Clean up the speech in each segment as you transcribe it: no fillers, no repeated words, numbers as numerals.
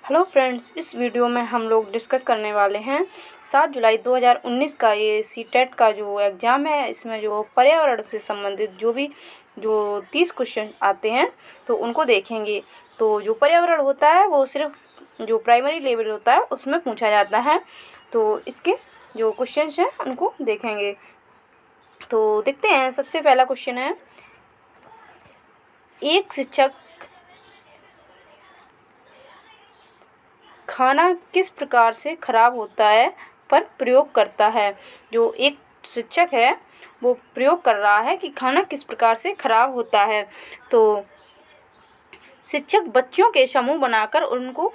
Hello friends, इस video में हम लोग डिस्कस करने वाले हैं 7 जुलाई 2019 का ये सीटेट का जो एग्ज़ाम है। इसमें जो पर्यावरण से संबंधित जो 30 क्वेश्चन आते हैं तो उनको देखेंगे। तो जो पर्यावरण होता है वो सिर्फ जो प्राइमरी लेवल होता है उसमें पूछा जाता है। तो इसके जो क्वेश्चन हैं उनको देखेंगे। तो देखते हैं, सबसे पहला क्वेश्चन है, एक शिक्षक खाना किस प्रकार से खराब होता है पर प्रयोग करता है। जो एक शिक्षक है वो प्रयोग कर रहा है कि खाना किस प्रकार से खराब होता है। तो शिक्षक बच्चों के समूह बनाकर उनको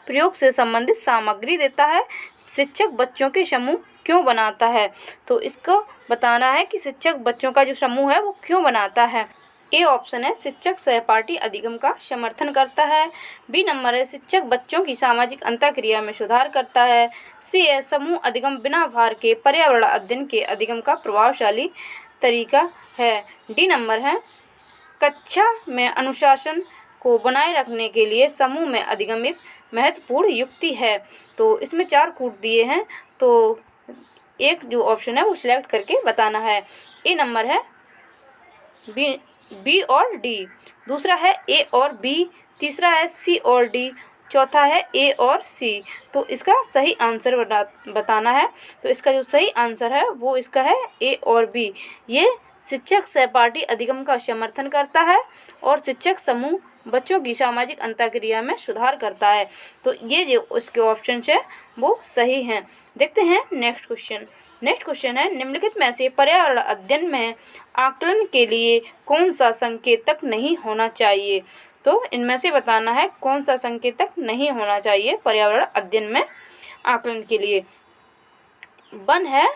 प्रयोग से संबंधित सामग्री देता है। शिक्षक बच्चों के समूह क्यों बनाता है, तो इसको बताना है कि शिक्षक बच्चों का जो समूह है वो क्यों बनाता है। ए ऑप्शन है, शिक्षक सहपाठी अधिगम का समर्थन करता है। बी नंबर है, शिक्षक बच्चों की सामाजिक अंतःक्रिया में सुधार करता है। सी है, समूह अधिगम बिना भार के पर्यावरण अध्ययन के अधिगम का प्रभावशाली तरीका है। डी नंबर है, कक्षा में अनुशासन को बनाए रखने के लिए समूह में अधिगम एक महत्वपूर्ण युक्ति है। तो इसमें 4 कूट दिए हैं, तो एक जो ऑप्शन है वो सिलेक्ट करके बताना है। ए नंबर है, बी और डी, दूसरा है ए और बी, तीसरा है सी और डी, चौथा है ए और सी। तो इसका सही आंसर बताना है। तो इसका जो सही आंसर है वो इसका है ए और बी। ये शिक्षक सहपाठी अधिगम का समर्थन करता है और शिक्षक समूह बच्चों की सामाजिक अंतःक्रिया में सुधार करता है। तो ये जो उसके ऑप्शन है वो सही हैं। देखते हैं नेक्स्ट क्वेश्चन है, निम्नलिखित में से पर्यावरण अध्ययन में आकलन के लिए कौन सा संकेतक नहीं होना चाहिए। तो इनमें से बताना है कौन सा संकेतक नहीं होना चाहिए पर्यावरण अध्ययन में आकलन के लिए। 1 है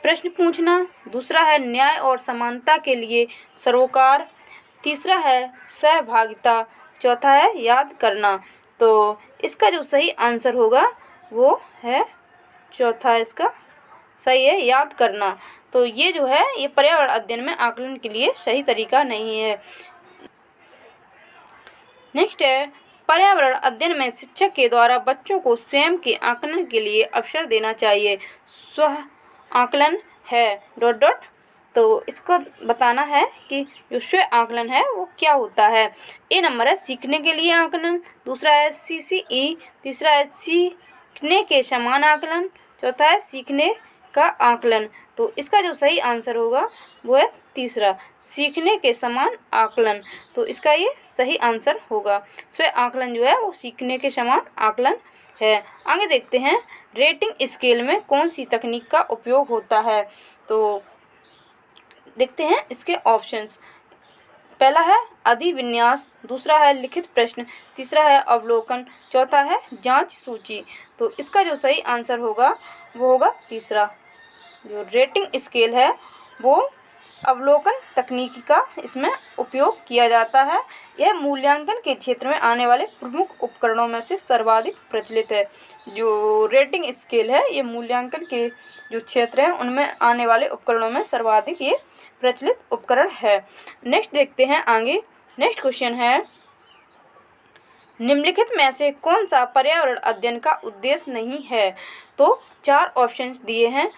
प्रश्न पूछना, दूसरा है न्याय और समानता के लिए सरोकार, तीसरा है सहभागिता, चौथा है याद करना। तो इसका जो सही आंसर होगा वो है चौथा, इसका सही है याद करना। तो ये जो है ये पर्यावरण अध्ययन में आकलन के लिए सही तरीका नहीं है। नेक्स्ट है, पर्यावरण अध्ययन में शिक्षक के द्वारा बच्चों को स्वयं के आकलन के लिए अवसर देना चाहिए। स्व आकलन है ... तो इसको बताना है कि जो स्व आकलन है वो क्या होता है। ए नंबर है, सीखने के लिए आकलन, दूसरा है CCE, तीसरा है सीखने के समान आकलन, चौथा है सीखने का आकलन। तो इसका जो सही आंसर होगा वो है तीसरा, सीखने के समान आकलन। तो इसका ये सही आंसर होगा। स्व आकलन जो है वो सीखने के समान आकलन है। आगे देखते हैं, रेटिंग स्केल में कौन सी तकनीक का उपयोग होता है। तो देखते हैं इसके ऑप्शंस। पहला है अधिविन्यास, दूसरा है लिखित प्रश्न, तीसरा है अवलोकन, चौथा है जांच सूची। तो इसका जो सही आंसर होगा वो होगा तीसरा। जो रेटिंग स्केल है वो अवलोकन तकनीकी का इसमें उपयोग किया जाता है। यह मूल्यांकन के क्षेत्र में आने वाले प्रमुख उपकरणों में से सर्वाधिक प्रचलित है। जो रेटिंग स्केल है ये मूल्यांकन के जो क्षेत्र हैं उनमें आने वाले उपकरणों में सर्वाधिक ये प्रचलित उपकरण है। नेक्स्ट देखते हैं आगे। नेक्स्ट क्वेश्चन है, निम्नलिखित में से कौन सा पर्यावरण अध्ययन का उद्देश्य नहीं है। तो 4 ऑप्शंस दिए हैं।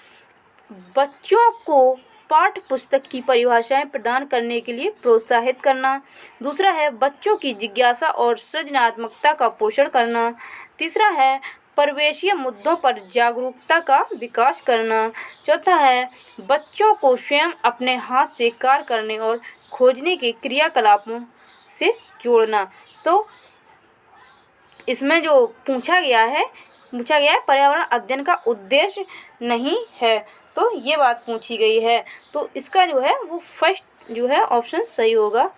बच्चों को पाठ्य पुस्तक की परिभाषाएं प्रदान करने के लिए प्रोत्साहित करना, दूसरा है बच्चों की जिज्ञासा और सृजनात्मकता का पोषण करना, तीसरा है परिवेशीय मुद्दों पर जागरूकता का विकास करना, चौथा है बच्चों को स्वयं अपने हाथ से कार्य करने और खोजने के क्रियाकलापों से जोड़ना। तो इसमें जो पूछा गया है पर्यावरण अध्ययन का उद्देश्य नहीं है, तो ये बात पूछी गई है। तो इसका जो है वो फर्स्ट जो है ऑप्शन सही होगा।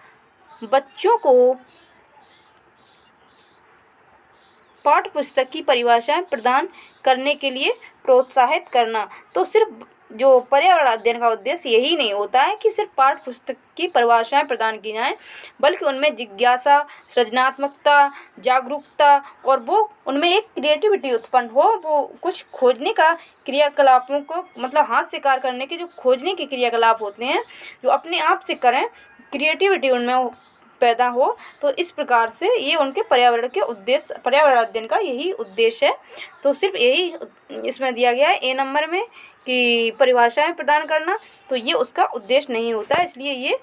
बच्चों को पाठ्य पुस्तक की परिभाषाएं प्रदान करने के लिए प्रोत्साहित करना। तो सिर्फ जो पर्यावरण अध्ययन का उद्देश्य यही नहीं होता है कि सिर्फ पाठ्य पुस्तक की परिभाषाएं प्रदान की जाएं, बल्कि उनमें जिज्ञासा, सृजनात्मकता, जागरूकता और वो उनमें एक क्रिएटिविटी उत्पन्न हो। वो कुछ खोजने का क्रियाकलापों को मतलब हाथ से कार्य करने के जो खोजने के क्रियाकलाप होते हैं जो अपने आप से करें, क्रिएटिविटी उनमें पैदा हो। तो इस प्रकार से ये उनके पर्यावरण के उद्देश्य, पर्यावरण अध्ययन का यही उद्देश्य है। तो सिर्फ यही इसमें दिया गया है ए नंबर में कि परिभाषाएं प्रदान करना, तो ये उसका उद्देश्य नहीं होता, इसलिए ये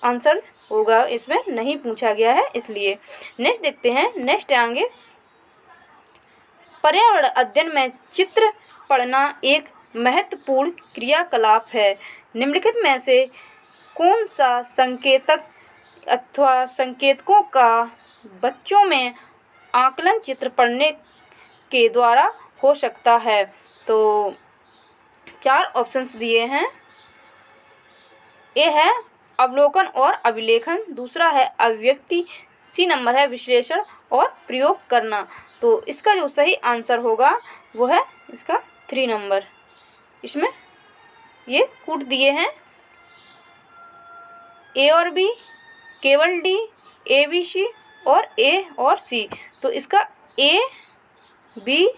आंसर होगा, इसमें नहीं पूछा गया है इसलिए। नेक्स्ट देखते हैं, नेक्स्ट आगे, पर्यावरण अध्ययन में चित्र पढ़ना एक महत्वपूर्ण क्रियाकलाप है। निम्नलिखित में से कौन सा संकेतक अथवा संकेतकों का बच्चों में आकलन चित्र पढ़ने के द्वारा हो सकता है? तो 4 ऑप्शंस दिए हैं। ए है अवलोकन और अभिलेखन, दूसरा है अभिव्यक्ति, सी नंबर है विश्लेषण और प्रयोग करना। तो इसका जो सही आंसर होगा वो है इसका 3 नंबर। इसमें ये कूट दिए हैं ए और बी, केवल डी, ए बी सी और ए और सी। तो इसका ए बी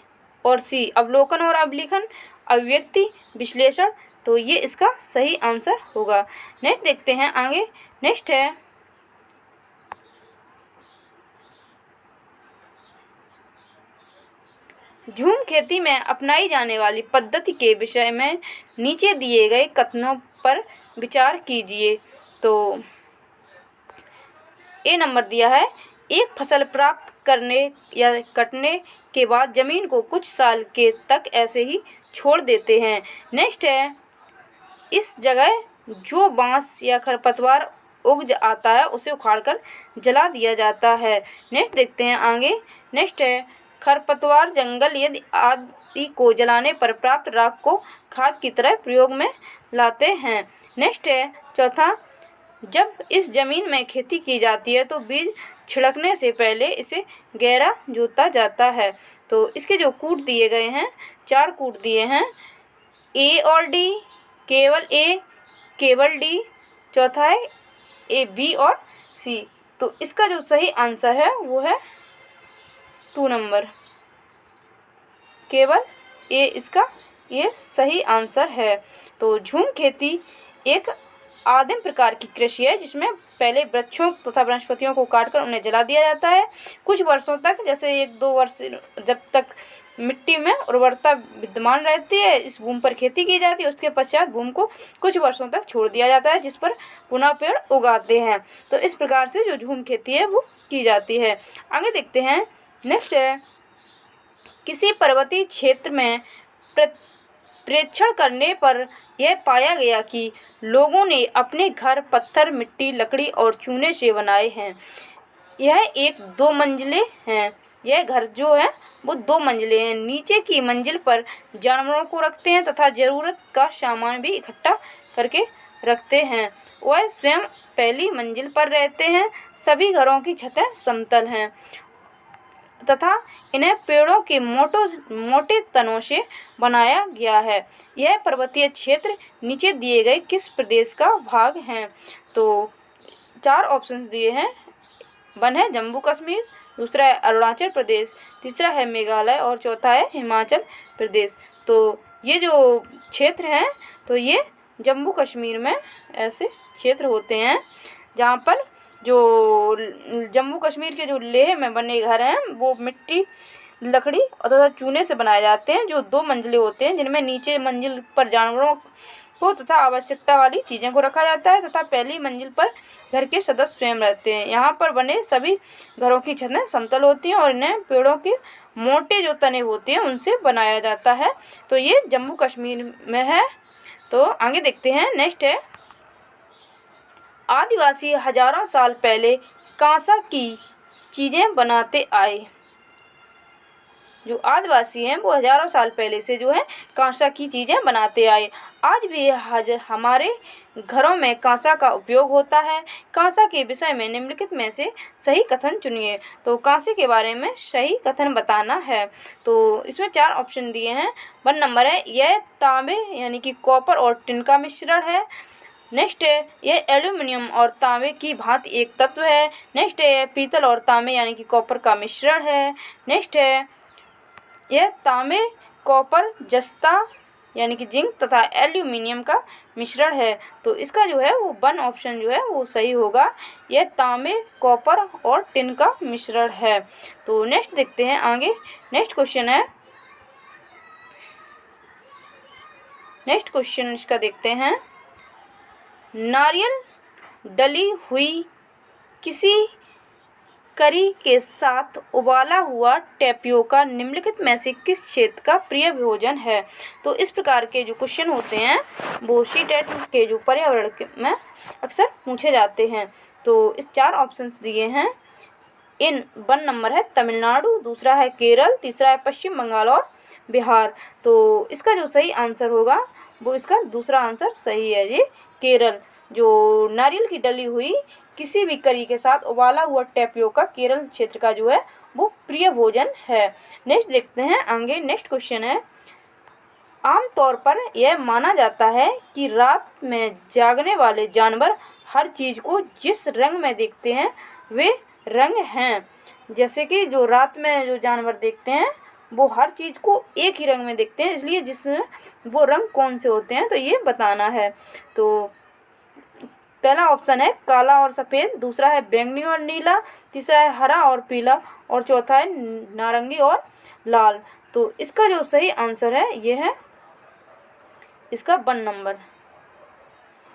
और सी, अवलोकन और अभिलेखन, अभिव्यक्ति, विश्लेषण, तो ये इसका सही आंसर होगा। नेक्स्ट देखते हैं आगे, नेक्स्ट है झूम खेती में अपनाई जाने वाली पद्धति के विषय में नीचे दिए गए कथनों पर विचार कीजिए। तो ए नंबर दिया है, एक फसल प्राप्त करने या कटने के बाद जमीन को कुछ साल के तक ऐसे ही छोड़ देते हैं। नेक्स्ट है, इस जगह जो बांस या खरपतवार उग आता है उसे उखाड़कर जला दिया जाता है। नेक्स्ट देखते हैं आगे, नेक्स्ट है, खरपतवार जंगल यदि आदि को जलाने पर प्राप्त राख को खाद की तरह प्रयोग में लाते हैं। नेक्स्ट है चौथा, जब इस जमीन में खेती की जाती है तो बीज छिड़कने से पहले इसे गहरा जोता जाता है। तो इसके जो कूट दिए गए हैं, 4 कूट दिए हैं, ए और डी, केवल ए, केवल डी, चौथा है ए बी और सी। तो इसका जो सही आंसर है वो है 2 नंबर, केवल ए इसका ये सही आंसर है। तो झूम खेती एक आदिम प्रकार की कृषि है जिसमें पहले वृक्षों तथा वनस्पतियों को काटकर उन्हें जला दिया जाता है। कुछ वर्षों तक, जैसे 1-2 वर्ष, जब तक मिट्टी में उर्वरता विद्यमान रहती है इस भूमि पर खेती की जाती है, उसके पश्चात भूमि को कुछ वर्षों तक छोड़ दिया जाता है जिस पर पुनः पेड़ उगाते हैं। तो इस प्रकार से जो झूम खेती है वो की जाती है। आगे देखते हैं, नेक्स्ट है, किसी पर्वतीय क्षेत्र में प्रेक्षण करने पर यह पाया गया कि लोगों ने अपने घर पत्थर, मिट्टी, लकड़ी और चूने से बनाए हैं। यह एक 2 मंजिले हैं। यह घर जो है वो 2 मंजिले हैं। नीचे की मंजिल पर जानवरों को रखते हैं तथा ज़रूरत का सामान भी इकट्ठा करके रखते हैं। वह स्वयं पहली मंजिल पर रहते हैं। सभी घरों की छतें समतल हैं तथा इन्हें पेड़ों के मोटे तनों से बनाया गया है। यह पर्वतीय क्षेत्र नीचे दिए गए किस प्रदेश का भाग है? तो 4 ऑप्शंस दिए हैं। 1 है जम्मू कश्मीर, दूसरा है अरुणाचल प्रदेश, तीसरा है मेघालय और चौथा है हिमाचल प्रदेश। तो ये जो क्षेत्र हैं तो ये जम्मू कश्मीर में ऐसे क्षेत्र होते हैं जहाँ पर जो जम्मू कश्मीर के जो लेह में बने घर हैं वो मिट्टी, लकड़ी और तथा चूने से बनाए जाते हैं, जो 2 मंजिले होते हैं जिनमें नीचे मंजिल पर जानवरों को तथा आवश्यकता वाली चीज़ें को रखा जाता है तथा पहली मंजिल पर घर के सदस्य स्वयं रहते हैं। यहाँ पर बने सभी घरों की छतें समतल होती हैं और इन्हें पेड़ों के मोटे जो तने होते हैं उनसे बनाया जाता है। तो ये जम्मू कश्मीर में है। तो आगे देखते हैं, नेक्स्ट है, आदिवासी हजारों साल पहले कांसा की चीज़ें बनाते आए। जो आदिवासी हैं वो हजारों साल पहले से जो है कांसा की चीज़ें बनाते आए। आज भी हमारे घरों में कांसा का उपयोग होता है। कांसा के विषय में निम्नलिखित में से सही कथन चुनिए। तो कांसे के बारे में सही कथन बताना है। तो इसमें 4 ऑप्शन दिए हैं। 1 नंबर है, यह तांबे यानी कि कॉपर और टिन का मिश्रण है। नेक्स्ट है, यह एल्यूमिनियम और तांबे की भांति एक तत्व है। नेक्स्ट है, पीतल और तांबे यानी कि कॉपर का मिश्रण है। नेक्स्ट है, यह तांबे, कॉपर, जस्ता यानी कि जिंक तथा एल्यूमिनियम का मिश्रण है। तो इसका जो है वो 1 ऑप्शन जो है वो सही होगा। यह तांबे, कॉपर और टिन का मिश्रण है। तो नेक्स्ट देखते हैं आगे। नेक्स्ट क्वेश्चन इसका देखते हैं। नारियल डली हुई किसी करी के साथ उबाला हुआ टेपियोका निम्नलिखित में से किस क्षेत्र का प्रिय भोजन है। तो इस प्रकार के जो क्वेश्चन होते हैं वो सीटेट के जो पर्यावरण में अक्सर पूछे जाते हैं। तो इस 4 ऑप्शंस दिए हैं। इन 1 नंबर है तमिलनाडु, दूसरा है केरल, तीसरा है पश्चिम बंगाल और बिहार। तो इसका जो सही आंसर होगा वो इसका दूसरा आंसर सही है जी, केरल। जो नारियल की डली हुई किसी भी करी के साथ उबाला हुआ टेपियोका केरल क्षेत्र का जो है वो प्रिय भोजन है। नेक्स्ट देखते हैं आगे। नेक्स्ट क्वेश्चन है। आमतौर पर यह माना जाता है कि रात में जागने वाले जानवर हर चीज़ को जिस रंग में देखते हैं वे रंग हैं। जैसे कि जो रात में जो जानवर देखते हैं वो हर चीज़ को एक ही रंग में देखते हैं, इसलिए जिसमें वो रंग कौन से होते हैं तो ये बताना है। तो पहला ऑप्शन है काला और सफ़ेद, दूसरा है बैंगनी और नीला, तीसरा है हरा और पीला और चौथा है नारंगी और लाल। तो इसका जो सही आंसर है ये है इसका 1 नंबर,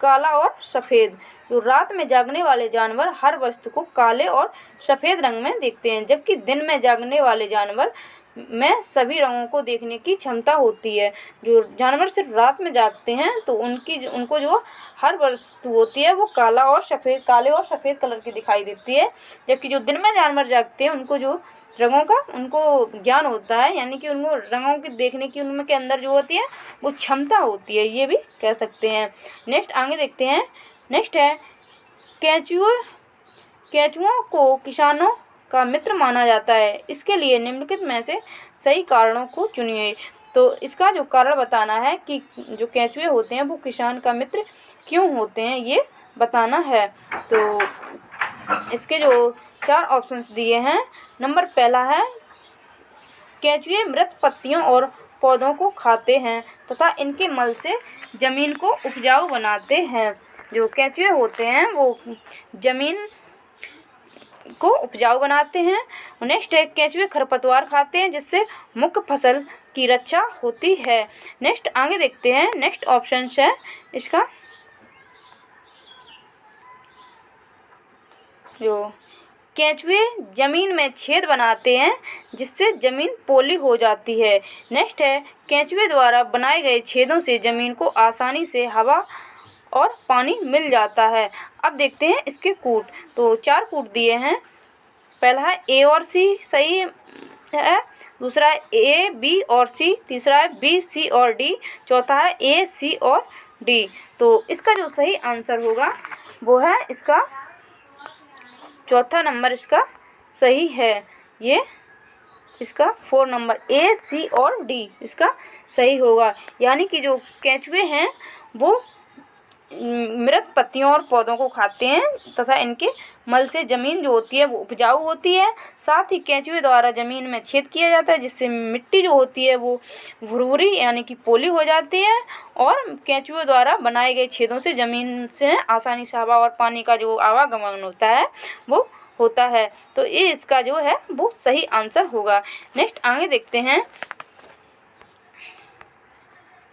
काला और सफ़ेद। जो रात में जागने वाले जानवर हर वस्तु को काले और सफ़ेद रंग में देखते हैं, जबकि दिन में जागने वाले जानवर में सभी रंगों को देखने की क्षमता होती है। जो जानवर सिर्फ रात में जागते हैं तो उनको जो हर वस्तु होती है वो काले और सफ़ेद कलर की दिखाई देती है, जबकि जो दिन में जानवर जागते हैं उनको जो रंगों का उनको ज्ञान होता है, यानी कि उनको रंगों की देखने की उनके अंदर जो होती है वो क्षमता होती है, ये भी कह सकते हैं। नेक्स्ट आगे देखते हैं। नेक्स्ट है केंचुओं को किसानों का मित्र माना जाता है, इसके लिए निम्नलिखित में से सही कारणों को चुनिए। तो इसका जो कारण बताना है कि जो केंचुए होते हैं वो किसान का मित्र क्यों होते हैं ये बताना है। तो इसके जो 4 ऑप्शंस दिए हैं। नंबर पहला है केंचुए मृत पत्तियों और पौधों को खाते हैं तथा इनके मल से जमीन को उपजाऊ बनाते हैं। जो केंचुए होते हैं वो जमीन को उपजाऊ बनाते हैं। नेक्स्ट है केंचुए खरपतवार खाते हैं जिससे मुख्य फसल की रक्षा होती है। नेक्स्ट आगे देखते हैं। नेक्स्ट ऑप्शन है इसका जो केंचुए जमीन में छेद बनाते हैं जिससे जमीन पोली हो जाती है। नेक्स्ट है केंचुए द्वारा बनाए गए छेदों से जमीन को आसानी से हवा और पानी मिल जाता है। अब देखते हैं इसके कूट। तो 4 कूट दिए हैं। पहला है ए और सी सही है, दूसरा है ए बी और सी, तीसरा है बी सी और डी, चौथा है ए सी और डी। तो इसका जो सही आंसर होगा वो है इसका चौथा नंबर इसका सही है। ये इसका 4 नंबर ए सी और डी इसका सही होगा। यानी कि जो केंचुए हैं वो मृत पत्तियों और पौधों को खाते हैं तथा इनके मल से ज़मीन जो होती है वो उपजाऊ होती है। साथ ही केंचुए द्वारा ज़मीन में छेद किया जाता है जिससे मिट्टी जो होती है वो भुरभुरी यानी कि पोली हो जाती है और केंचुए द्वारा बनाए गए छेदों से ज़मीन से आसानी से हवा और पानी का जो आवागमन होता है वो होता है। तो ये इसका जो है वो सही आंसर होगा। नेक्स्ट आगे देखते हैं।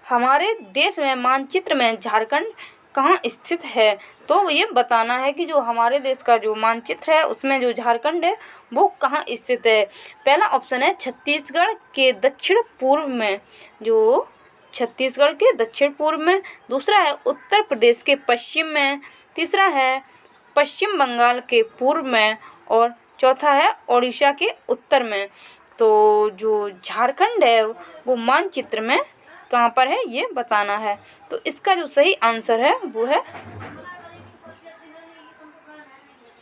हमारे देश में मानचित्र में झारखंड कहाँ स्थित है। तो ये बताना है कि जो हमारे देश का जो मानचित्र है उसमें जो झारखंड है वो कहाँ स्थित है। पहला ऑप्शन है छत्तीसगढ़ के दक्षिण पूर्व में, जो छत्तीसगढ़ के दक्षिण पूर्व में, दूसरा है उत्तर प्रदेश के पश्चिम में, तीसरा है पश्चिम बंगाल के पूर्व में और चौथा है उड़ीसा के उत्तर में। तो जो झारखंड है वो मानचित्र में कहाँ पर है ये बताना है। तो इसका जो सही आंसर है वो है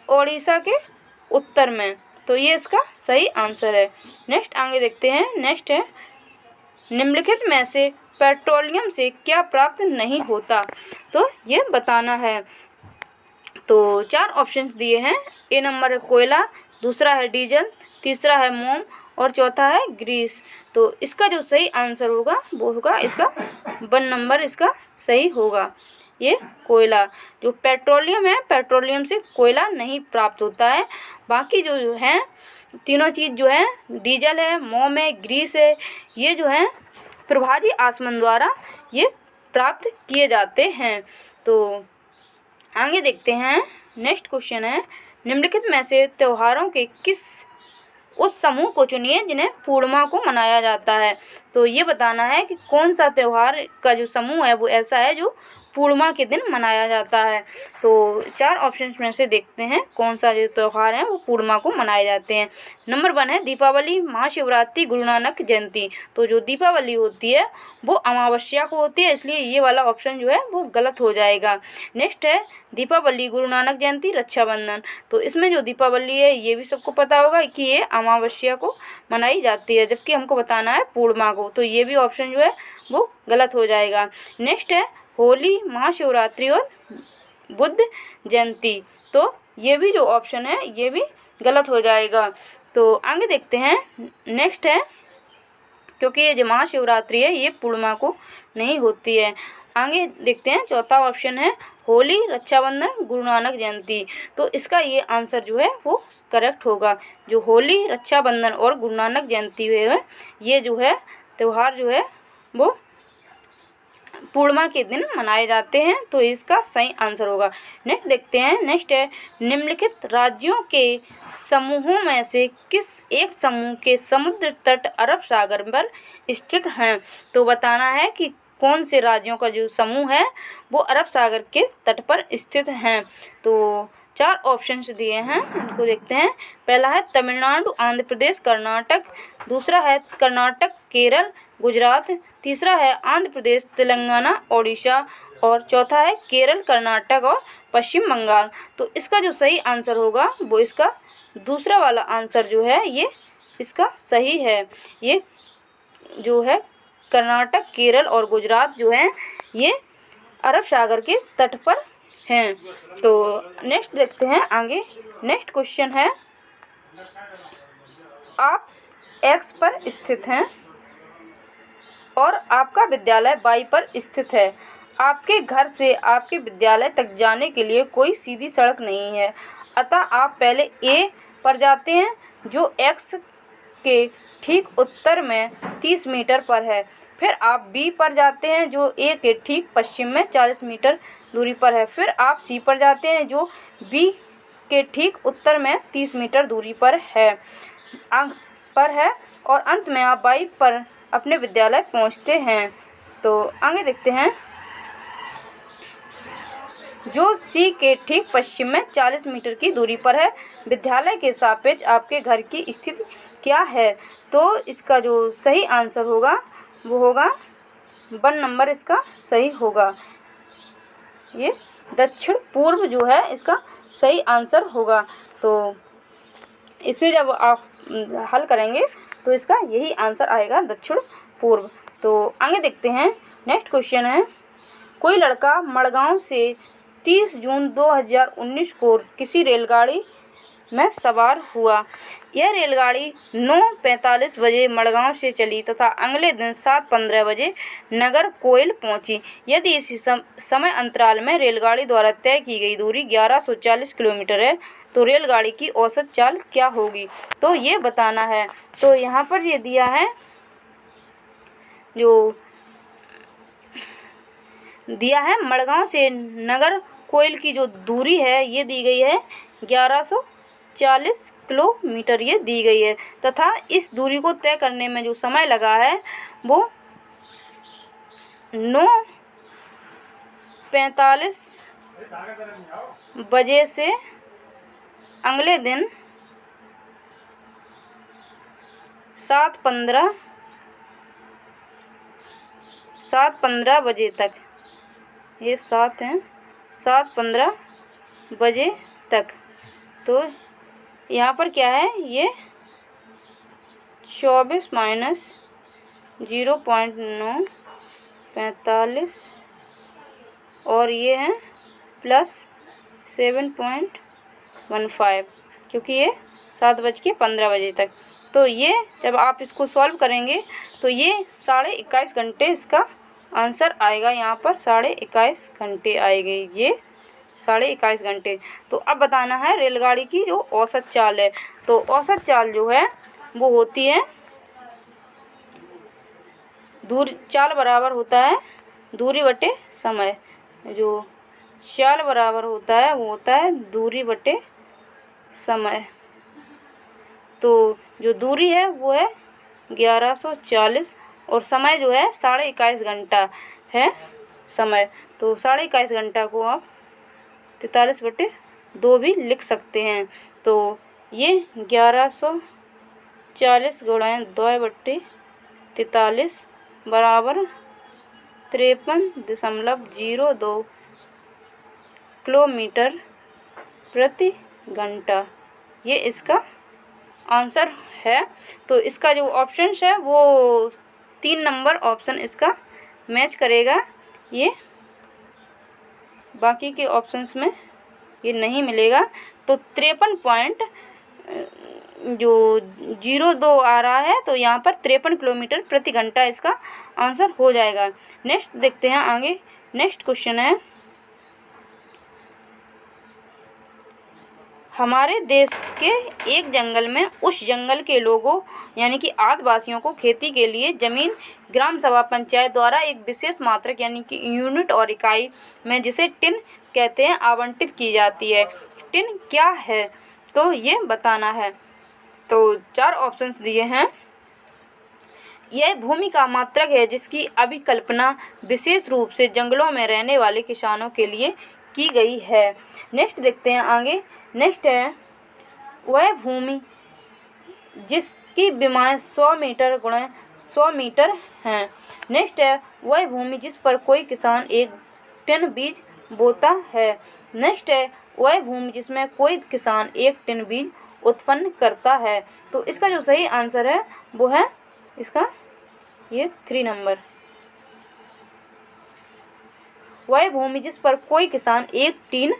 उड़ीसा के उत्तर में। तो ये इसका सही आंसर है। नेक्स्ट आगे देखते हैं। नेक्स्ट है निम्नलिखित में से पेट्रोलियम से क्या प्राप्त नहीं होता। तो ये बताना है। तो 4 ऑप्शंस दिए हैं। ए नंबर है कोयला, दूसरा है डीजल, तीसरा है मोम और चौथा है ग्रीस। तो इसका जो सही आंसर होगा वो होगा इसका 1 नंबर इसका सही होगा। ये कोयला, जो पेट्रोलियम है, पेट्रोलियम से कोयला नहीं प्राप्त होता है। बाकी जो है तीनों चीज़ जो है, डीजल है, मोम है, ग्रीस है, ये जो है प्रभाजी आसमान द्वारा ये प्राप्त किए जाते हैं। तो आगे देखते हैं, नेक्स्ट क्वेश्चन है, निम्नलिखित में से त्योहारों के किस उस समूह को चुनिए जिन्हें पूर्णिमा को मनाया जाता है। तो ये बताना है कि कौन सा त्यौहार का जो समूह है वो ऐसा है जो पूर्णिमा के दिन मनाया जाता है। तो 4 ऑप्शंस में से देखते हैं कौन सा जो त्यौहार है वो पूर्णिमा को मनाए जाते हैं। नंबर 1 है दीपावली, महाशिवरात्रि, गुरु नानक जयंती। तो जो दीपावली होती है वो अमावस्या को होती है, इसलिए ये वाला ऑप्शन जो है वो गलत हो जाएगा। नेक्स्ट है दीपावली, गुरु नानक जयंती, रक्षाबंधन। तो इसमें जो दीपावली है ये भी सबको पता होगा कि ये अमावस्या को मनाई जाती है, जबकि हमको बताना है पूर्णिमा को, तो ये भी ऑप्शन जो है वो गलत हो जाएगा। नेक्स्ट है होली, महाशिवरात्रि और बुद्ध जयंती। तो ये भी जो ऑप्शन है ये भी गलत हो जाएगा। तो आगे देखते हैं, नेक्स्ट है, क्योंकि ये जो महाशिवरात्रि है ये पूर्णिमा को नहीं होती है। आगे देखते हैं, चौथा ऑप्शन है होली, रक्षाबंधन, गुरु नानक जयंती। तो इसका ये आंसर जो है वो करेक्ट होगा। जो होली, रक्षाबंधन और गुरु नानक जयंती है ये जो है त्यौहार जो है वो पूर्णिमा के दिन मनाए जाते हैं, तो इसका सही आंसर होगा। नेक्स्ट देखते हैं, नेक्स्ट है निम्नलिखित राज्यों के समूहों में से किस एक समूह के समुद्र तट अरब सागर पर स्थित हैं। तो बताना है कि कौन से राज्यों का जो समूह है वो अरब सागर के तट पर स्थित हैं। तो 4 ऑप्शंस दिए हैं, इनको देखते हैं। पहला है तमिलनाडु, आंध्र प्रदेश, कर्नाटक। दूसरा है कर्नाटक, केरल, गुजरात। तीसरा है आंध्र प्रदेश, तेलंगाना, ओडिशा। और चौथा है केरल, कर्नाटक और पश्चिम बंगाल। तो इसका जो सही आंसर होगा वो इसका दूसरा वाला आंसर जो है ये इसका सही है। ये जो है कर्नाटक, केरल और गुजरात जो है ये अरब सागर के तट पर हैं। तो नेक्स्ट देखते हैं आगे। नेक्स्ट क्वेश्चन है, आप एक्स पर स्थित हैं और आपका विद्यालय वाई पर स्थित है। आपके घर से आपके विद्यालय तक जाने के लिए कोई सीधी सड़क नहीं है, अतः आप पहले ए पर जाते हैं जो एक्स के ठीक उत्तर में 30 मीटर पर है। फिर आप बी पर जाते हैं जो ए के ठीक पश्चिम में 40 मीटर दूरी पर है। फिर आप सी पर जाते हैं जो बी के ठीक उत्तर में 30 मीटर दूरी पर है और अंत में आप वाई पर अपने विद्यालय पहुंचते हैं। तो आगे देखते हैं, जो सी के ठीक पश्चिम में 40 मीटर की दूरी पर है। विद्यालय के सापेक्ष आपके घर की स्थिति क्या है। तो इसका जो सही आंसर होगा वो होगा 1 नंबर इसका सही होगा। ये दक्षिण पूर्व जो है इसका सही आंसर होगा। तो इसे जब आप हल करेंगे तो इसका यही आंसर आएगा, दक्षिण पूर्व। तो आगे देखते हैं, नेक्स्ट क्वेश्चन है, कोई लड़का मड़गांव से 30 जून 2019 को किसी रेलगाड़ी में सवार हुआ। यह रेलगाड़ी 9:45 बजे मड़गांव से चली तथा अगले दिन 7:15 बजे नगर कोइल पहुंची। यदि इसी समय अंतराल में रेलगाड़ी द्वारा तय की गई दूरी 1140 किलोमीटर है तो रेलगाड़ी की औसत चाल क्या होगी। तो ये बताना है। तो यहाँ पर ये दिया है, जो दिया है मड़गांव से नगर कोइल की जो दूरी है ये दी गई है 1140 किलोमीटर ये दी गई है, तथा इस दूरी को तय करने में जो समय लगा है वो 9:45 बजे से अगले दिन 7:15 बजे तक, ये 7 हैं, 7:15 बजे तक। तो यहाँ पर क्या है, ये 24 माइनस 0.9 45 और ये है प्लस 7.15, क्योंकि ये 7:15 तक। तो ये जब आप इसको सॉल्व करेंगे तो ये 21.5 घंटे इसका आंसर आएगा। यहाँ पर 21.5 घंटे आएंगे, ये 21.5 घंटे। तो अब बताना है रेलगाड़ी की जो औसत चाल है। तो औसत चाल जो है वो होती है दूरी, चाल बराबर होता है दूरी बटे समय। जो चाल बराबर होता है वो होता है दूरी बटे समय। तो जो दूरी है वो है 1140 और समय जो है 21.5 घंटा है समय। तो 21.5 घंटा को आप 43/2 भी लिख सकते हैं। तो ये 1140 गुणा 2/43 बराबर 53.02 किलोमीटर प्रति घंटा, ये इसका आंसर है। तो इसका जो ऑप्शन है वो 3 नंबर ऑप्शन इसका मैच करेगा। ये बाकी के ऑप्शंस में ये नहीं मिलेगा। तो 53.02 आ रहा है। तो यहाँ पर 53 किलोमीटर प्रति घंटा इसका आंसर हो जाएगा। नेक्स्ट देखते हैं आगे। नेक्स्ट क्वेश्चन है, हमारे देश के एक जंगल में उस जंगल के लोगों यानी कि आदिवासियों को खेती के लिए जमीन ग्राम सभा पंचायत द्वारा एक विशेष मात्रक यानी कि यूनिट और इकाई में, जिसे टिन कहते हैं, आवंटित की जाती है। टिन क्या है तो ये बताना है। तो 4 ऑप्शंस दिए हैं। यह भूमि का मात्रक है जिसकी अभिकल्पना विशेष रूप से जंगलों में रहने वाले किसानों के लिए की गई है। नेक्स्ट देखते हैं आगे। नेक्स्ट है, वह भूमि जिसकी विमाएँ 100 मीटर गुणा 100 मीटर हैं। नेक्स्ट है, वह भूमि जिस पर कोई किसान 1 टन बीज बोता है। नेक्स्ट है, वह भूमि जिसमें कोई किसान 1 टन बीज उत्पन्न करता है। तो इसका जो सही आंसर है वो है इसका ये 3 नंबर। वह भूमि जिस पर कोई किसान 1 टन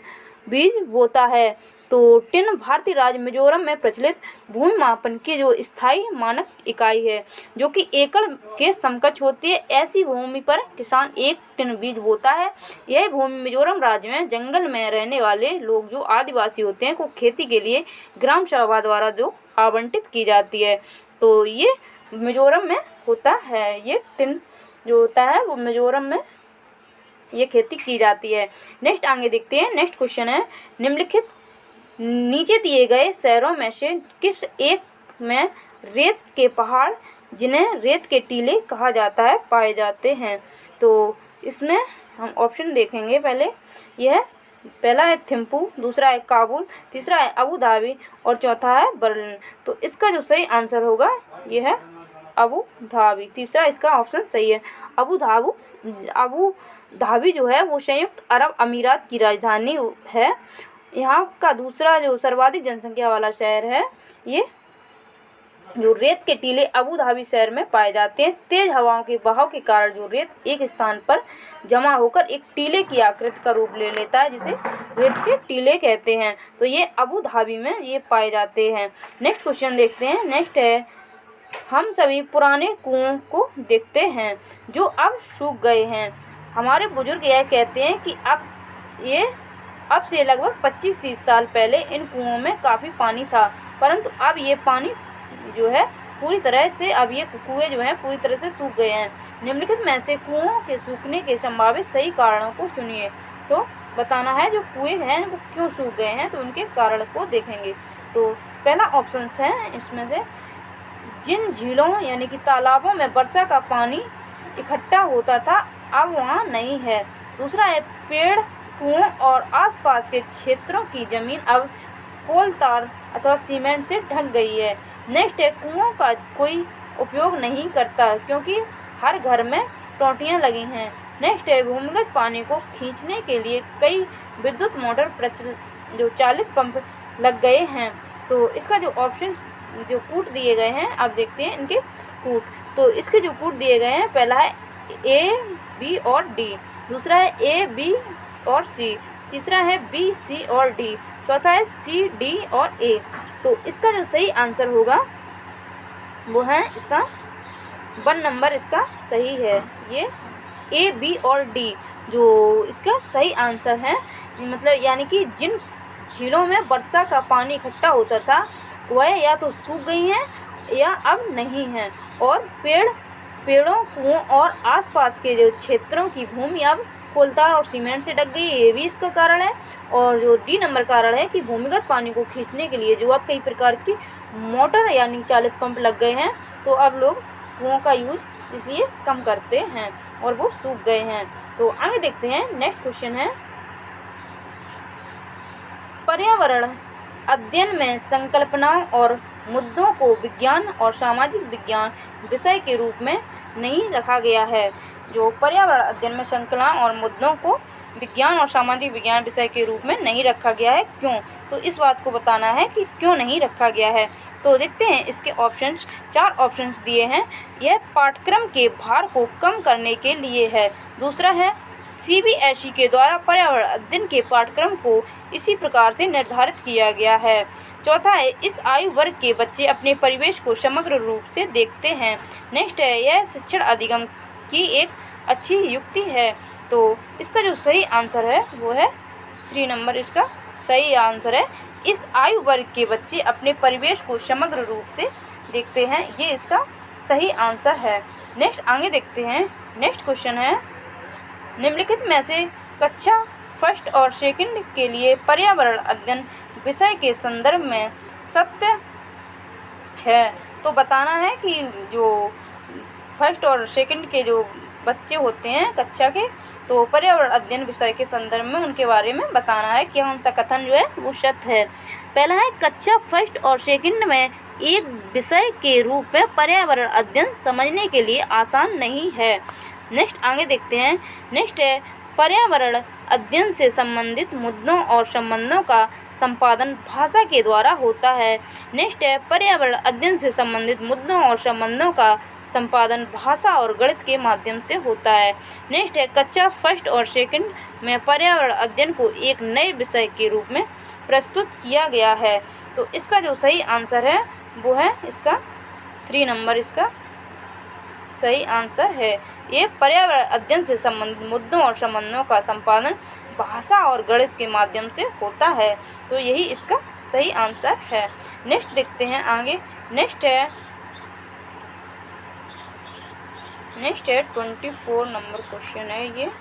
बीज बोता है। तो टिन भारतीय राज्य मिजोरम में प्रचलित भूमि मापन की जो स्थायी मानक इकाई है, जो कि एकड़ के समकक्ष होती है। ऐसी भूमि पर किसान 1 टन बीज बोता है। यह भूमि मिजोरम राज्य में जंगल में रहने वाले लोग जो आदिवासी होते हैं को खेती के लिए ग्राम सभा द्वारा जो आवंटित की जाती है। तो ये मिजोरम में होता है। ये टिन जो होता है वो मिजोरम में ये खेती की जाती है। नेक्स्ट आगे देखते हैं। नेक्स्ट क्वेश्चन है, निम्नलिखित नीचे दिए गए शहरों में से किस एक में रेत के पहाड़, जिन्हें रेत के टीले कहा जाता है, पाए जाते हैं। तो इसमें हम ऑप्शन देखेंगे। पहला है थिम्पू, दूसरा है काबुल, तीसरा है अबू धाबी और चौथा है बर्लिन। तो इसका जो सही आंसर होगा ये है अबू धाबी। तीसरा इसका ऑप्शन सही है। अबू धाबी जो है वो संयुक्त अरब अमीरात की राजधानी है। यहाँ का दूसरा जो सर्वाधिक जनसंख्या वाला शहर है, ये जो रेत के टीले अबू धाबी शहर में पाए जाते हैं। तेज हवाओं के बहाव के कारण जो रेत एक स्थान पर जमा होकर एक टीले की आकृति का रूप ले लेता है, जिसे रेत के टीले कहते हैं। तो ये अबू धाबी में ये पाए जाते हैं। नेक्स्ट क्वेश्चन देखते हैं। नेक्स्ट है, हम सभी पुराने कुओं को देखते हैं जो अब सूख गए हैं। हमारे बुजुर्ग यह कहते हैं कि अब से लगभग 25-30 साल पहले इन कुओं में काफ़ी पानी था, परंतु अब ये पानी जो है पूरी तरह से, अब ये कुएं जो हैं पूरी तरह से सूख गए हैं। निम्नलिखित में से कुओं के सूखने के संभावित सही कारणों को चुनिए। तो बताना है जो कुएं हैं वो क्यों सूख गए हैं, तो उनके कारण को देखेंगे। तो पहला ऑप्शन है इसमें से, जिन झीलों यानी कि तालाबों में वर्षा का पानी इकट्ठा होता था अब वहाँ नहीं है। दूसरा है, पेड़ कुओं और आसपास के क्षेत्रों की जमीन अब कोल तार अथवा सीमेंट से ढक गई है। नेक्स्ट है, कुओं का कोई उपयोग नहीं करता क्योंकि हर घर में टोंटियाँ लगी हैं। नेक्स्ट है, भूमिगत पानी को खींचने के लिए कई विद्युत मोटर जो चालित पंप लग गए हैं। तो इसका जो ऑप्शन जो कूट दिए गए हैं, अब देखते हैं इनके कूट। तो इसके जो कूट दिए गए हैं, पहला है ए, बी और डी, दूसरा है ए, बी और सी, तीसरा है बी, सी और डी, चौथा है सी, डी और ए। तो इसका जो सही आंसर होगा वो है इसका 1 नंबर इसका सही है। ये ए, बी और डी जो इसका सही आंसर है। मतलब यानी कि जिन झीलों में वर्षा का पानी इकट्ठा होता था वह या तो सूख गई हैं या अब नहीं हैं, और पेड़ों, कुओं और आसपास के जो क्षेत्रों की भूमि अब कोलतार और सीमेंट से ढक गई, ये भी इसका कारण है। और जो डी नंबर कारण है कि भूमिगत पानी को खींचने के लिए जो अब कई प्रकार की मोटर यानी चालित पंप लग गए हैं, तो अब लोग कुओं का यूज इसलिए कम करते हैं और वो सूख गए हैं। तो आगे देखते हैं, नेक्स्ट क्वेश्चन है, पर्यावरण अध्ययन में संकल्पनाओं और मुद्दों को विज्ञान और सामाजिक विज्ञान विषय के रूप में नहीं रखा गया है। जो पर्यावरण अध्ययन में संकल्पनाओं और मुद्दों को विज्ञान और सामाजिक विज्ञान विषय के रूप में नहीं रखा गया है, क्यों? तो इस बात को बताना है कि क्यों नहीं रखा गया है। तो देखते हैं इसके ऑप्शंस, 4 ऑप्शंस दिए हैं। यह पाठ्यक्रम के भार को कम करने के लिए है। दूसरा है सीबीएसई के द्वारा पर्यावरण अध्ययन के पाठ्यक्रम को इसी प्रकार से निर्धारित किया गया है। चौथा है इस आयु वर्ग के बच्चे अपने परिवेश को समग्र रूप से देखते हैं। नेक्स्ट है यह शिक्षण अधिगम की एक अच्छी युक्ति है। तो इसका जो सही आंसर है वो है 3 नंबर इसका सही आंसर है। इस आयु वर्ग के बच्चे अपने परिवेश को समग्र रूप से देखते हैं, ये इसका सही आंसर है। नेक्स्ट आगे देखते हैं, नेक्स्ट क्वेश्चन है, निम्नलिखित में से कक्षा फर्स्ट और सेकंड के लिए पर्यावरण अध्ययन विषय के संदर्भ में सत्य है। तो बताना है कि जो फर्स्ट और सेकंड के जो बच्चे होते हैं कक्षा के, तो पर्यावरण अध्ययन विषय के संदर्भ में उनके बारे में बताना है कि कौन सा कथन जो है वो सत्य है। पहला है कक्षा फर्स्ट और सेकंड में एक विषय के रूप में पर्यावरण अध्ययन समझने के लिए आसान नहीं है। नेक्स्ट आगे देखते हैं, नेक्स्ट है पर्यावरण अध्ययन से संबंधित मुद्दों और संबंधों का संपादन भाषा के द्वारा होता है। नेक्स्ट है पर्यावरण अध्ययन से संबंधित मुद्दों और संबंधों का संपादन भाषा और गणित के माध्यम से होता है। नेक्स्ट है कक्षा फर्स्ट और सेकंड में पर्यावरण अध्ययन को एक नए विषय के रूप में प्रस्तुत किया गया है। तो इसका जो सही आंसर है वो है इसका 3 नंबर इसका सही आंसर है। ये पर्यावरण अध्ययन से संबंधित मुद्दों और संबंधों का संपादन भाषा और गणित के माध्यम से होता है। तो यही इसका सही आंसर है। नेक्स्ट देखते हैं आगे, नेक्स्ट है 24 नंबर क्वेश्चन है ये।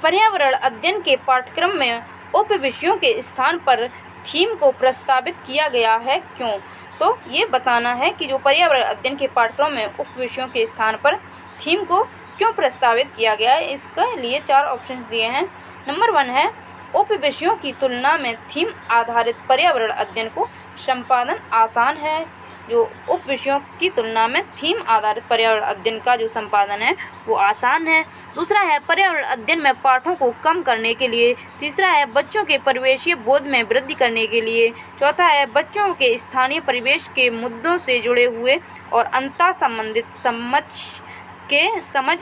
पर्यावरण अध्ययन के पाठ्यक्रम में उप विषयों के स्थान पर थीम को प्रस्तावित किया गया है, क्यों? तो ये बताना है कि जो पर्यावरण अध्ययन के पाठ्यक्रम में उप विषयों के स्थान पर थीम को क्यों प्रस्तावित किया गया है। इसके लिए 4 ऑप्शन दिए हैं। नंबर 1 है उप विषयों की तुलना में थीम आधारित पर्यावरण अध्ययन को संपादन आसान है। जो उप विषयों की तुलना में थीम आधारित पर्यावरण अध्ययन का जो संपादन है वो आसान है। दूसरा है पर्यावरण अध्ययन में पाठों को कम करने के लिए। तीसरा है बच्चों के परिवेशीय बोध में वृद्धि करने के लिए। चौथा है बच्चों के स्थानीय परिवेश के मुद्दों से जुड़े हुए और अंतर संबंधित समझ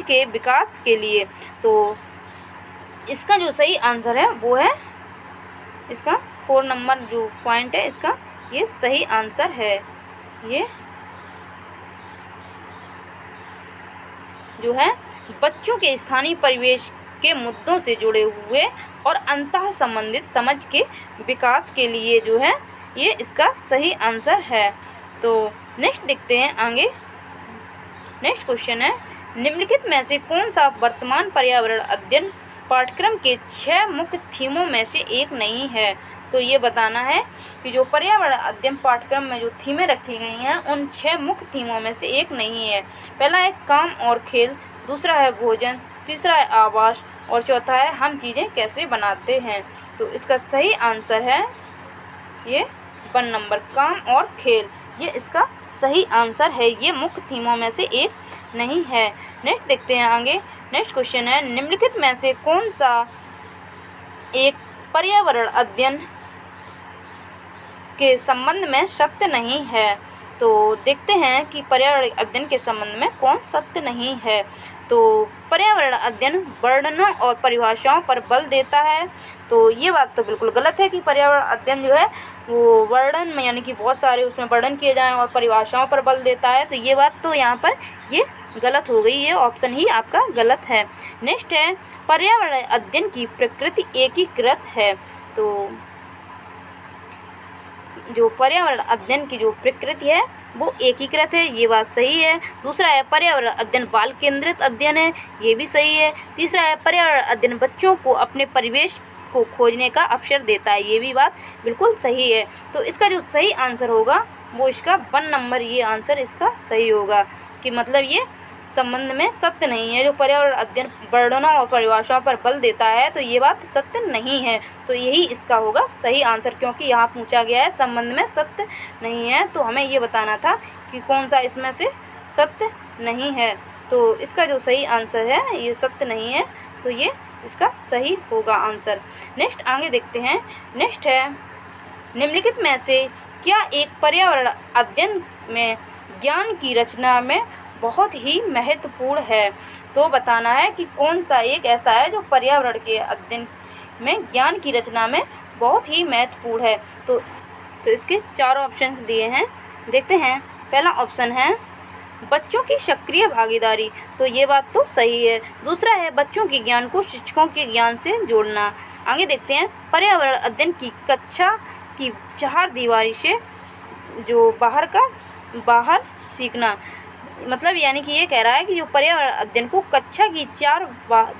के विकास के लिए। तो इसका जो सही आंसर है वो है इसका 4 नंबर जो पॉइंट है इसका ये सही आंसर है। ये जो है बच्चों के स्थानीय परिवेश के मुद्दों से जुड़े हुए और अंतः संबंधित समझ के विकास के लिए जो है ये इसका सही आंसर है। तो नेक्स्ट देखते हैं आगे, नेक्स्ट क्वेश्चन है निम्नलिखित में से कौन सा वर्तमान पर्यावरण अध्ययन पाठ्यक्रम के 6 मुख्य थीमों में से एक नहीं है। तो ये बताना है कि जो पर्यावरण अध्ययन पाठ्यक्रम में जो थीमें रखी गई हैं उन 6 मुख्य थीमों में से एक नहीं है। पहला है काम और खेल, दूसरा है भोजन, तीसरा है आवास और चौथा है हम चीज़ें कैसे बनाते हैं। तो इसका सही आंसर है ये 1 नंबर काम और खेल, ये इसका सही आंसर है। ये मुख्य थीमों में से एक नहीं है। नेक्स्ट देखते हैं आगे, नेक्स्ट क्वेश्चन है निम्नलिखित में से कौन सा एक पर्यावरण अध्ययन के संबंध में सत्य नहीं है। तो देखते हैं कि पर्यावरण अध्ययन के संबंध में कौन सत्य नहीं है। तो पर्यावरण अध्ययन वर्णनों और परिभाषाओं पर बल देता है। तो ये बात तो बिल्कुल गलत है कि पर्यावरण अध्ययन जो है वो वर्णन में यानी कि बहुत सारे उसमें वर्णन किए जाएं और परिभाषाओं पर बल देता है। तो ये बात तो यहाँ पर ये गलत हो गई, ये ऑप्शन ही आपका गलत है। नेक्स्ट है पर्यावरण अध्ययन की प्रकृति एकीकृत है। तो जो पर्यावरण अध्ययन की जो प्रकृति है वो एकीकृत है, ये बात सही है। दूसरा है पर्यावरण अध्ययन बाल केंद्रित अध्ययन है, ये भी सही है। तीसरा है पर्यावरण अध्ययन बच्चों को अपने परिवेश को खोजने का अवसर देता है, ये भी बात बिल्कुल सही है। तो इसका जो सही आंसर होगा वो इसका 1 नंबर, ये आंसर इसका सही होगा कि मतलब ये संबंध में सत्य नहीं है। जो पर्यावरण अध्ययन वर्णनों और परिभाषाओं पर बल देता है तो ये बात सत्य नहीं है। तो यही इसका होगा सही आंसर, क्योंकि यहाँ पूछा गया है संबंध में सत्य नहीं है, तो हमें ये बताना था कि कौन सा इसमें से सत्य नहीं है। तो इसका जो सही आंसर है ये सत्य नहीं है, तो ये इसका सही होगा आंसर। नेक्स्ट आगे देखते हैं। नेक्स्ट है निम्नलिखित में से क्या एक पर्यावरण अध्ययन में ज्ञान की रचना में बहुत ही महत्वपूर्ण है। तो बताना है कि कौन सा एक ऐसा है जो पर्यावरण के अध्ययन में ज्ञान की रचना में बहुत ही महत्वपूर्ण है। तो इसके 4 ऑप्शन दिए हैं, देखते हैं। पहला ऑप्शन है बच्चों की सक्रिय भागीदारी, तो ये बात तो सही है। दूसरा है बच्चों के ज्ञान को शिक्षकों के ज्ञान से जोड़ना। आगे देखते हैं पर्यावरण अध्ययन की कक्षा की 4 दीवारी से जो बाहर सीखना, मतलब यानी कि ये कह रहा है कि जो पर्यावरण अध्ययन को कक्षा की 4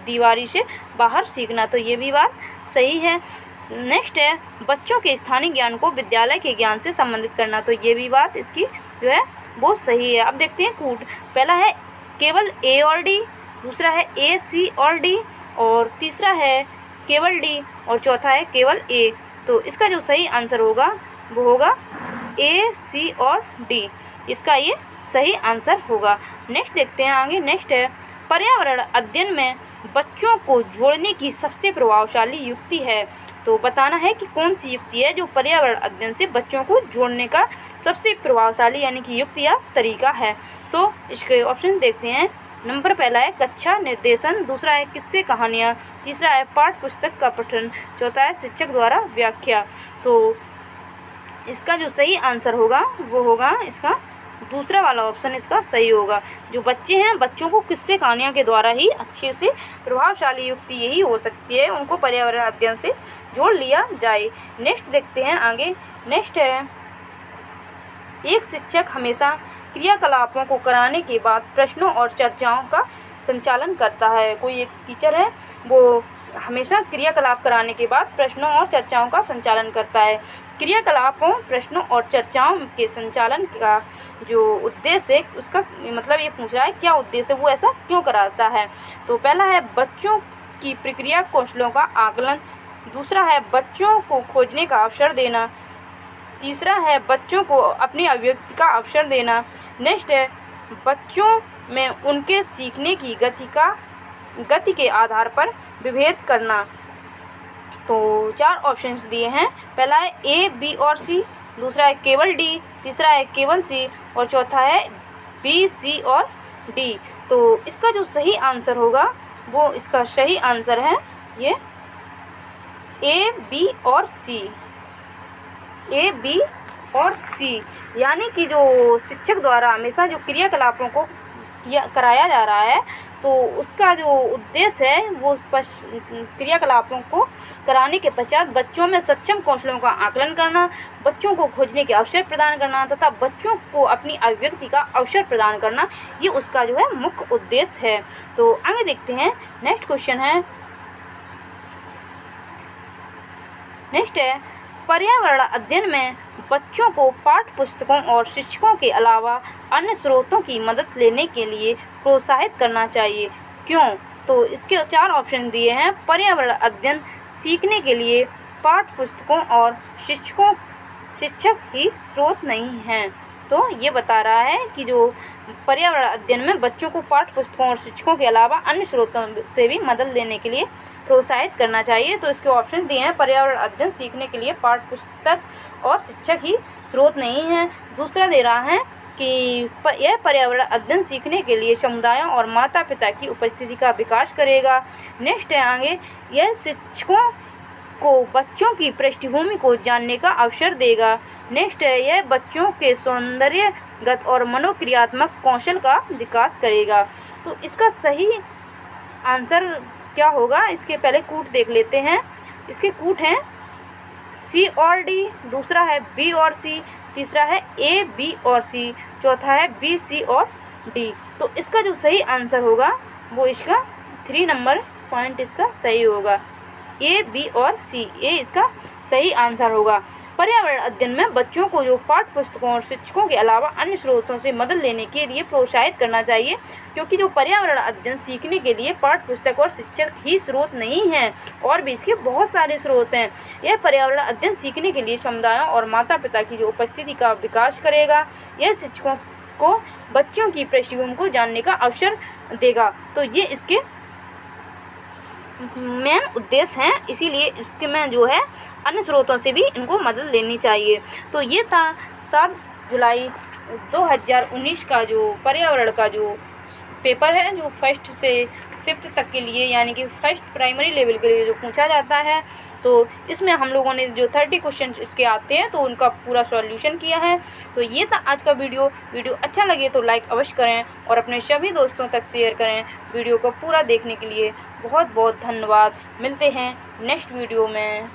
दीवारी से बाहर सीखना, तो ये भी बात सही है। नेक्स्ट है बच्चों के स्थानीय ज्ञान को विद्यालय के ज्ञान से संबंधित करना, तो ये भी बात इसकी जो है वो सही है। अब देखते हैं कूट। पहला है केवल ए और डी, दूसरा है ए सी और डी, और तीसरा है केवल डी, और चौथा है केवल ए। तो इसका जो सही आंसर होगा वो होगा ए सी और डी, इसका ये सही आंसर होगा। नेक्स्ट देखते हैं आगे। नेक्स्ट है पर्यावरण अध्ययन में बच्चों को जोड़ने की सबसे प्रभावशाली युक्ति है। तो बताना है कि कौन सी युक्ति है जो पर्यावरण अध्ययन से बच्चों को जोड़ने का सबसे प्रभावशाली यानी कि युक्ति या तरीका है। तो इसके ऑप्शन देखते हैं। नंबर पहला है कक्षा निर्देशन, दूसरा है किस्से कहानियाँ, तीसरा है पाठ्य पुस्तक का पठन, चौथा है शिक्षक द्वारा व्याख्या। तो इसका जो सही आंसर होगा वो होगा इसका दूसरा वाला ऑप्शन, इसका सही होगा। जो बच्चे हैं बच्चों को किस्से कहानियों के द्वारा ही अच्छे से प्रभावशाली युक्ति यही हो सकती है, उनको पर्यावरण अध्ययन से जोड़ लिया जाए। नेक्स्ट देखते हैं आगे। नेक्स्ट है एक शिक्षक हमेशा क्रियाकलापों को कराने के बाद प्रश्नों और चर्चाओं का संचालन करता है। कोई एक टीचर है वो हमेशा क्रियाकलाप कराने के बाद प्रश्नों और चर्चाओं का संचालन करता है। क्रियाकलापों, प्रश्नों और चर्चाओं के संचालन का जो उद्देश्य है उसका मतलब ये पूछ रहा है क्या उद्देश्य, वो ऐसा क्यों कराता है। तो पहला है बच्चों की प्रक्रिया कौशलों का आकलन, दूसरा है बच्चों को खोजने का अवसर देना, तीसरा है बच्चों को अपनी अभिव्यक्ति का अवसर देना, नेक्स्ट है बच्चों में उनके सीखने की गति के आधार पर विभेद करना। तो 4 ऑप्शंस दिए हैं। पहला है ए, बी और सी, दूसरा है केवल डी, तीसरा है केवल सी, और चौथा है बी, सी और डी। तो इसका जो सही आंसर होगा वो इसका सही आंसर है ये ए, बी और सी, ए, बी और सी। यानी कि जो शिक्षक द्वारा हमेशा जो क्रियाकलापों को कराया जा रहा है तो उसका जो उद्देश्य है वो क्रियाकलापों को कराने के पश्चात बच्चों में सक्षम कौशलों का आकलन करना, बच्चों को खोजने के अवसर प्रदान करना तथा बच्चों को अपनी अभिव्यक्ति का अवसर प्रदान करना, ये उसका जो है मुख्य उद्देश्य है। तो आगे देखते हैं। नेक्स्ट क्वेश्चन है, नेक्स्ट है पर्यावरण अध्ययन में बच्चों को पाठ्य पुस्तकों और शिक्षकों के अलावा अन्य स्रोतों की मदद लेने के लिए प्रोत्साहित करना चाहिए, क्यों। तो इसके 4 ऑप्शन दिए हैं। पर्यावरण अध्ययन सीखने के लिए पाठ्य पुस्तकों और शिक्षक ही स्रोत नहीं हैं। तो ये बता रहा है कि जो पर्यावरण अध्ययन में बच्चों को पाठ्य पुस्तकों और शिक्षकों के अलावा अन्य स्रोतों से भी मदद लेने के लिए प्रोत्साहित करना चाहिए। तो इसके ऑप्शन दिए हैं। पर्यावरण अध्ययन सीखने के लिए पाठ्य पुस्तक और शिक्षक ही स्रोत नहीं है। दूसरा दे रहा है यह पर्यावरण अध्ययन सीखने के लिए समुदायों और माता पिता की उपस्थिति का विकास करेगा। नेक्स्ट है आगे, यह शिक्षकों को बच्चों की पृष्ठभूमि को जानने का अवसर देगा। नेक्स्ट है, यह बच्चों के सौंदर्यगत और मनोक्रियात्मक कौशल का विकास करेगा। तो इसका सही आंसर क्या होगा, इसके पहले कूट देख लेते हैं। इसके कूट हैं सी और डी, दूसरा है बी और सी, तीसरा है ए बी और सी, चौथा है बी सी और डी। तो इसका जो सही आंसर होगा वो इसका 3 नंबर पॉइंट इसका सही होगा, ए बी और सी, ए इसका सही आंसर होगा। पर्यावरण अध्ययन में बच्चों को जो पाठ्य पुस्तकों और शिक्षकों के अलावा अन्य स्रोतों से मदद लेने के लिए प्रोत्साहित करना चाहिए, क्योंकि जो पर्यावरण अध्ययन सीखने के लिए पाठ्य पुस्तक और शिक्षक ही स्रोत नहीं हैं, और भी इसके बहुत सारे स्रोत हैं। यह पर्यावरण अध्ययन सीखने के लिए समुदायों और माता पिता की जो उपस्थिति का विकास करेगा। यह शिक्षकों को बच्चों की पृष्ठभूमि को जानने का अवसर देगा। तो ये इसके मेन उद्देश्य हैं, इसीलिए इसके में जो है अन्य स्रोतों से भी इनको मदद लेनी चाहिए। तो ये था 7 जुलाई 2019 का जो पर्यावरण का जो पेपर है, जो फर्स्ट से 5th तक के लिए, यानी कि फर्स्ट प्राइमरी लेवल के लिए जो पूछा जाता है। तो इसमें हम लोगों ने जो 30 क्वेश्चन इसके आते हैं तो उनका पूरा सॉल्यूशन किया है। तो ये था आज का वीडियो अच्छा लगे तो लाइक अवश्य करें और अपने सभी दोस्तों तक शेयर करें। वीडियो को पूरा देखने के लिए बहुत बहुत धन्यवाद। मिलते हैं नेक्स्ट वीडियो में।